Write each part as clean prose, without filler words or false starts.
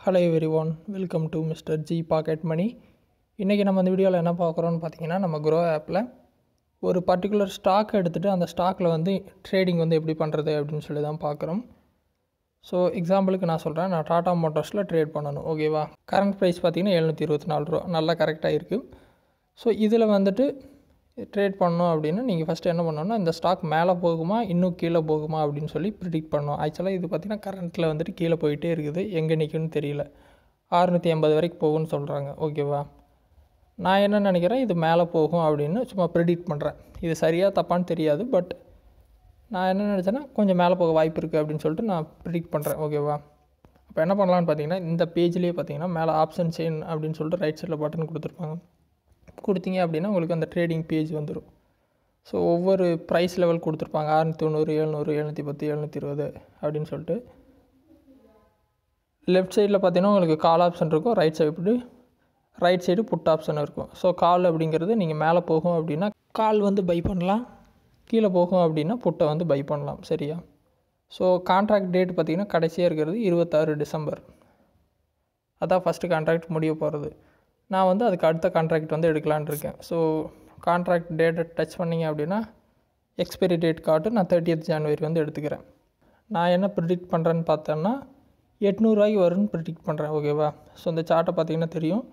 Hello everyone, welcome to mister G pocket money. இன்றைக்கி நம்ம இந்த வீடியோவில் என்ன பார்க்குறோன்னு பார்த்தீங்கன்னா, நம்ம க்ரோ ஆப்பில் ஒரு பர்டிகுலர் ஸ்டாக் எடுத்துகிட்டு அந்த ஸ்டாக்கில் வந்து ட்ரேடிங் வந்து எப்படி பண்ணுறது அப்படின்னு சொல்லி தான் பார்க்குறோம். ஸோ எக்ஸாம்பிளுக்கு நான் சொல்கிறேன், நான் டாடா மோட்டார்ஸில் ட்ரேட் பண்ணணும், ஓகேவா? கரண்ட் ப்ரைஸ் பார்த்தீங்கன்னா ₹724 நல்லா கரெக்டாக இருக்குது. ஸோ இதில் வந்துட்டு ட்ரேட் பண்ணணும் அப்படின்னா நீங்கள் ஃபஸ்ட்டு என்ன பண்ணணும்னா, இந்த ஸ்டாக் மேலே போகுமா இன்னும் கீழே போகுமா அப்படின்னு சொல்லி ப்ரிடிக்ட் பண்ணணும். ஆக்சுவலாக இது பார்த்திங்கன்னா கரண்ட்டில் வந்துட்டு கீழே போயிட்டே இருக்குது, எங்கே நிற்குன்னு தெரியல. 680 வரைக்கும் போகும்னு சொல்கிறாங்க, ஓகேவா? நான் என்ன நினைக்கிறேன், இது மேலே போகும் அப்படின்னு சும்மா ப்ரிடிக்ட் பண்ணுறேன். இது சரியாக தப்பான்னு தெரியாது, பட் நான் என்ன நினச்சேன்னா கொஞ்சம் மேலே போக வாய்ப்பு இருக்குது அப்படின்னு சொல்லிட்டு நான் ப்ரிடிக்ட் பண்ணுறேன், ஓகேவா? அப்போ என்ன பண்ணலான்னு பார்த்தீங்கன்னா, இந்த பேஜ்லேயே பார்த்தீங்கன்னா மேலே ஆப்ஷன் செயின் அப்படின்னு சொல்லிட்டு ரைட் சைடில் பட்டன் கொடுத்துருப்பாங்க. கொடுத்தீங்க அப்படின்னா உங்களுக்கு அந்த ட்ரேடிங் பேஜ் வந்துடும். ஸோ ஒவ்வொரு ப்ரைஸ் லெவல் கொடுத்துருப்பாங்க, 690, 700, 710, 720 அப்படின்னு சொல்லிட்டு. லெஃப்ட் சைடில் பார்த்தீங்கன்னா உங்களுக்கு கால் ஆப்ஷன் இருக்கும், ரைட் சைடு புட் ஆப்ஷன் இருக்கும். ஸோ கால் அப்படிங்கிறது நீங்கள் மேலே போகும் அப்படின்னா கால் வந்து பை பண்ணலாம், கீழே போகும் அப்படின்னா புட்டை வந்து பை பண்ணலாம், சரியா? ஸோ கான்ட்ராக்ட் டேட் பார்த்திங்கன்னா கடைசியாக இருக்கிறது 26 டிசம்பர். அதான் ஃபஸ்ட்டு கான்ட்ராக்ட் முடிய போகிறது. நான் வந்து அதுக்கு அடுத்த கான்ட்ராக்ட் வந்து எடுக்கலான்னு இருக்கேன். ஸோ கான்ட்ராக்ட் டேட்டை டச் பண்ணிங்க அப்படின்னா எக்ஸ்பைரி டேட் காட்டு, நான் 30th ஜனவரி வந்து எடுத்துக்கிறேன். நான் என்ன ப்ரிடிக்ட் பண்ணுறேன்னு பார்த்தேன்னா ₹800 வரும்னு ப்ரிடிக்ட் பண்ணுறேன், ஓகேவா? ஸோ இந்த சார்ட்டை பார்த்திங்கன்னா தெரியும்,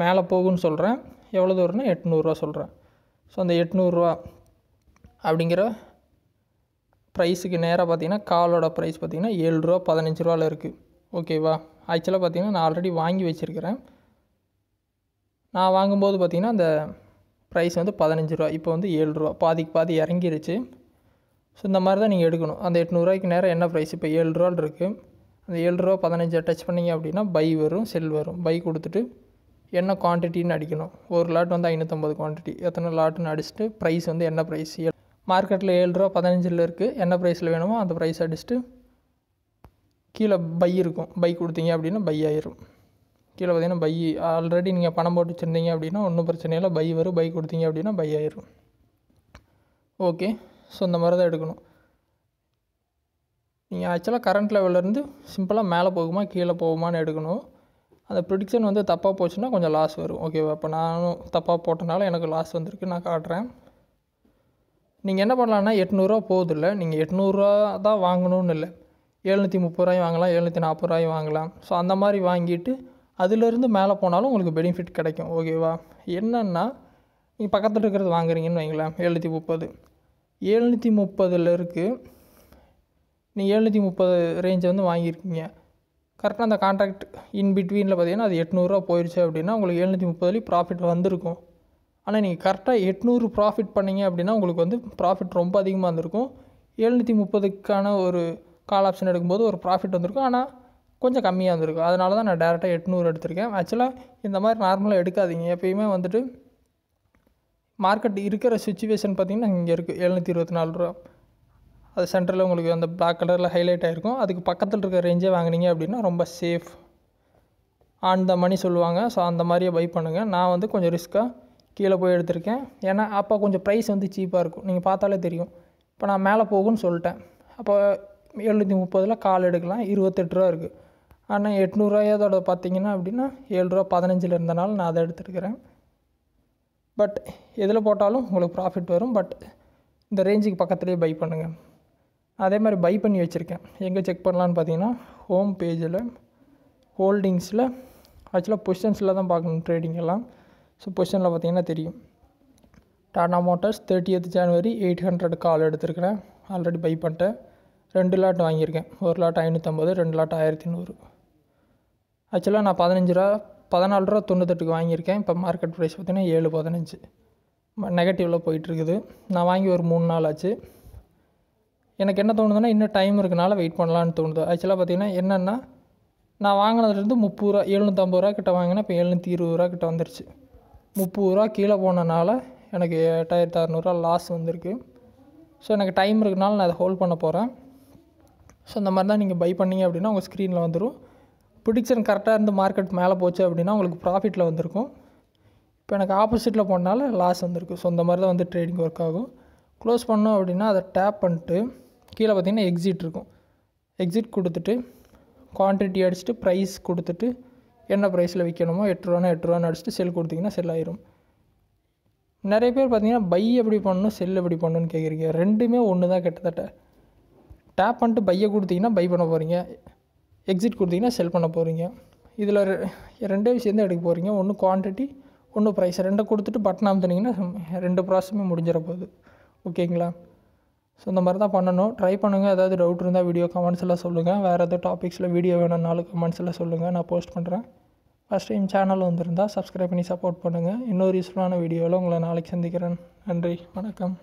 மேலே போகுன்னு சொல்கிறேன், எவ்வளோ தூரம்னா ₹800 சொல்கிறேன். ஸோ அந்த ₹800 அப்படிங்கிற ப்ரைஸுக்கு நேராக பார்த்திங்கன்னா காலோட ப்ரைஸ் பார்த்திங்கன்னா ₹7.15 இருக்குது, ஓகேவா? ஆக்சுவலாக பார்த்திங்கன்னா நான் ஆல்ரெடி வாங்கி வச்சுருக்கிறேன். நான் வாங்கும்போது பார்த்திங்கன்னா அந்த ப்ரைஸ் வந்து ₹15, இப்போ வந்து ₹7, பாதிக்கு பாதி இறங்கிருச்சு. ஸோ இந்த மாதிரி தான் நீங்கள் எடுக்கணும். அந்த ₹800 நேரம் என்ன ப்ரைஸ் இப்போ ₹7 இருக்குது, அந்த ₹7.15 டச் பண்ணிங்க அப்படின்னா பை வரும், செல் வரும். பை கொடுத்துட்டு என்ன குவான்டிட்டின்னு அடிக்கணும். ஒரு லாட் வந்து 550 குவான்டிட்டி, எத்தனை லாட்டுன்னு அடிச்சுட்டு ப்ரைஸ் வந்து என்ன ப்ரைஸ், மார்க்கெட்டில் ₹7.15 இருக்குது, என்ன ப்ரைஸில் வேணுமோ அந்த ப்ரைஸ் அடிச்சுட்டு கீழே பை இருக்கும், பை கொடுத்தீங்க அப்படின்னா பை ஆயிரும். கீழே பார்த்தீங்கன்னா பை ஆல்ரெடி நீங்கள் பணம் போட்டு வச்சுருந்தீங்க அப்படின்னா ஒன்றும் பிரச்சனை இல்லை, பை வரும். பை கொடுத்தீங்க அப்படின்னா பை ஆயிரும், ஓகே? ஸோ இந்த மாதிரி தான் எடுக்கணும். நீங்கள் ஆக்சுவலாக கரண்ட் லெவல்லேருந்து சிம்பிளாக மேலே போகுமா கீழே போகுமான்னு எடுக்கணும். அந்த ப்ரிடிக்ஷன் வந்து தப்பாக போச்சுன்னா கொஞ்சம் லாஸ் வரும், ஓகேவா? இப்போ நானும் தப்பாக போட்டனால எனக்கு லாஸ் வந்திருக்கு, நான் காட்டுறேன். நீங்கள் என்ன பண்ணலான்னா ₹800 போகுதில்ல, நீங்கள் ₹800 தான் வாங்கணும்னு இல்லை, ₹730 வாங்கலாம், ₹740 வாங்கலாம். ஸோ அந்த மாதிரி வாங்கிட்டு அதிலேருந்து மேலே போனாலும் உங்களுக்கு பெனிஃபிட் கிடைக்கும், ஓகேவா? என்னென்னா நீங்கள் பக்கத்தில் இருக்கிறது வாங்குறீங்கன்னு வைங்களேன், 730 இருக்குது, நீங்கள் 730 ரேஞ்சை வந்து வாங்கியிருக்கீங்க. கரெக்டாக அந்த கான்ட்ராக்ட் இன் பிட்வீனில் பார்த்தீங்கன்னா அது ₹800 போயிடுச்சு அப்படின்னா உங்களுக்கு 730 ப்ராஃபிட் வந்திருக்கும். ஆனால் நீங்கள் கரெக்டாக 800 ப்ராஃபிட் பண்ணிங்க அப்படின்னா உங்களுக்கு வந்து ப்ராஃபிட் ரொம்ப அதிகமாக இருந்திருக்கும். 730க்கான ஒரு கால் ஆப்ஷன் எடுக்கும்போது ஒரு ப்ராஃபிட் வந்திருக்கும், ஆனால் கொஞ்சம் கம்மியாக இருந்திருக்கும். அதனால தான் நான் டேரெக்டாக 800 எடுத்திருக்கேன். ஆக்சுவலாக இந்த மாதிரி நார்மலாக எடுக்காதீங்க. எப்பயுமே வந்துட்டு மார்க்கெட் இருக்கிற சுச்சுவேஷன் பார்த்திங்கன்னா இங்கே இருக்குது, ₹724. அது சென்டரில் உங்களுக்கு அந்த பிளாக் கலரில் ஹைலைட் ஆகிருக்கும். அதுக்கு பக்கத்தில் இருக்கிற ரேஞ்சே வாங்கினீங்க அப்படின்னா ரொம்ப சேஃப், ஆன் த மணி சொல்லுவாங்க. ஸோ அந்த மாதிரியே பை பண்ணுங்கள். நான் வந்து கொஞ்சம் ரிஸ்க்காக கீழே போய் எடுத்திருக்கேன், ஏன்னா அப்போ கொஞ்சம் ப்ரைஸ் வந்து சீப்பாக இருக்கும். நீங்கள் பார்த்தாலே தெரியும். இப்போ நான் மேலே போகுன்னு சொல்லிட்டேன், அப்போ 730 கால் எடுக்கலாம், ₹28 இருக்குது. ஆனால் ₹800 பார்த்தீங்கன்னா அப்படின்னா ₹7.15 இருந்தனால நான் அதை எடுத்துருக்கிறேன். பட் எதில் போட்டாலும் உங்களுக்கு ப்ராஃபிட் வரும். பட் இந்த ரேஞ்சுக்கு பக்கத்துலேயே பை பண்ணுங்கள். அதே மாதிரி பை பண்ணி வச்சுருக்கேன். எங்கே செக் பண்ணலான்னு பார்த்தீங்கன்னா ஹோம் பேஜில் ஹோல்டிங்ஸில் ஆக்சுவலாக பொசிஷன்ஸில் தான் பார்க்கணும் ட்ரேடிங் எல்லாம். ஸோ பொசிஷனில் பார்த்தீங்கன்னா தெரியும், டாடா மோட்டார்ஸ் 30th ஜனவரி 800 கால் எடுத்துருக்கிறேன், ஆல்ரெடி பை பண்ணிட்டேன். 2 லாட் வாங்கியிருக்கேன், ஒரு லாட் 550, 2 லாட் 1100. ஆக்சுவலாக நான் $14.98 வாங்கியிருக்கேன். இப்போ மார்க்கெட் ப்ரைஸ் பார்த்திங்கன்னா $7.15 நெகட்டிவில் போயிட்டுருக்குது. நான் வாங்கி ஒரு 3 நாள் ஆச்சு. எனக்கு என்ன தோணுதுன்னா இன்னும் டைம் இருக்கனால வெயிட் பண்ணலான்னு தோணுது. ஆக்சுவலாக பார்த்திங்கன்னா என்னென்னா நான் வாங்கினதுலேருந்து ₹30, ₹750 கிட்ட வாங்கினேன், இப்போ ₹720 கிட்ட வந்துருச்சு. ₹30 கீழே போனனால எனக்கு ₹8600 லாஸ் வந்திருக்கு. ஸோ எனக்கு டைம் இருக்கனால நான் அதை ஹோல்ட் பண்ண போகிறேன். ஸோ இந்த மாதிரி தான் நீங்கள் பை பண்ணிங்க அப்படின்னா உங்கள் ஸ்க்ரீனில் வந்துடும். ப்ரிடிக்ஷன் கரெக்டாக இருந்து மார்க்கெட் மேலே போச்சு அப்படின்னா உங்களுக்கு ப்ராஃபிட்டில் வந்திருக்கும். இப்போ எனக்கு ஆப்போசிட்டில் போனால லாஸ் வந்திருக்கு. ஸோ இந்த மாதிரி தான் வந்து ட்ரேடிங் ஒர்க் ஆகும். க்ளோஸ் பண்ணோம் அப்படின்னா அதை டேப் பண்ணிட்டு கீழே பார்த்திங்கன்னா எக்ஸிட் இருக்கும், எக்ஸிட் கொடுத்துட்டு குவான்டிட்டி அடிச்சுட்டு ப்ரைஸ் கொடுத்துட்டு என்ன ப்ரைஸில் விற்கணுமோ 8 ரூபானா 8 ரூபான்னு அடிச்சுட்டு செல் கொடுத்தீங்கன்னா செல் ஆயிரும். நிறைய பேர் பார்த்தீங்கன்னா பை எப்படி பண்ணணும் செல் எப்படி பண்ணணும்னு கேட்குறீங்க. ரெண்டுமே ஒன்று தான் கிட்டத்தட்ட. டேப் பண்ணிட்டு பையை கொடுத்தீங்கன்னா பை பண்ண போகிறீங்க, எக்ஸிட் கொடுத்தீங்கன்னா செல் பண்ண போகிறீங்க. இதில் ரெண்டே விஷயம் தான் எடுக்க போகிறீங்க. ஒன்று குவான்டிட்டி, ஒன்று ப்ரைஸ். ரெண்டை கொடுத்துட்டு பட்டன் அமுத்துனீங்கன்னா 2 ப்ராசஸுமே முடிஞ்சிட போகுது. ஓகேங்களா? ஸோ இந்த மாதிரி தான் பண்ணணும். ட்ரை பண்ணுங்கள். ஏதாவது டவுட் இருந்தால் வீடியோ கமெண்ட்ஸ் எல்லாம் சொல்லுங்கள். வேறு எதாவது டாபிக்ஸில் வீடியோ வேணும்னாலும் கமெண்ட்ஸ் எல்லாம் சொல்லுங்கள், நான் போஸ்ட் பண்ணுறேன். ஃபஸ்ட் டைம் சேனல் வந்திருந்தால் சப்ஸ்கிரைப் பண்ணி சப்போர்ட் பண்ணுங்கள். இன்னொரு யூஸ்ஃபுல்லான வீடியோவில் உங்களை நாளைக்கு சந்திக்கிறேன். நன்றி, வணக்கம்.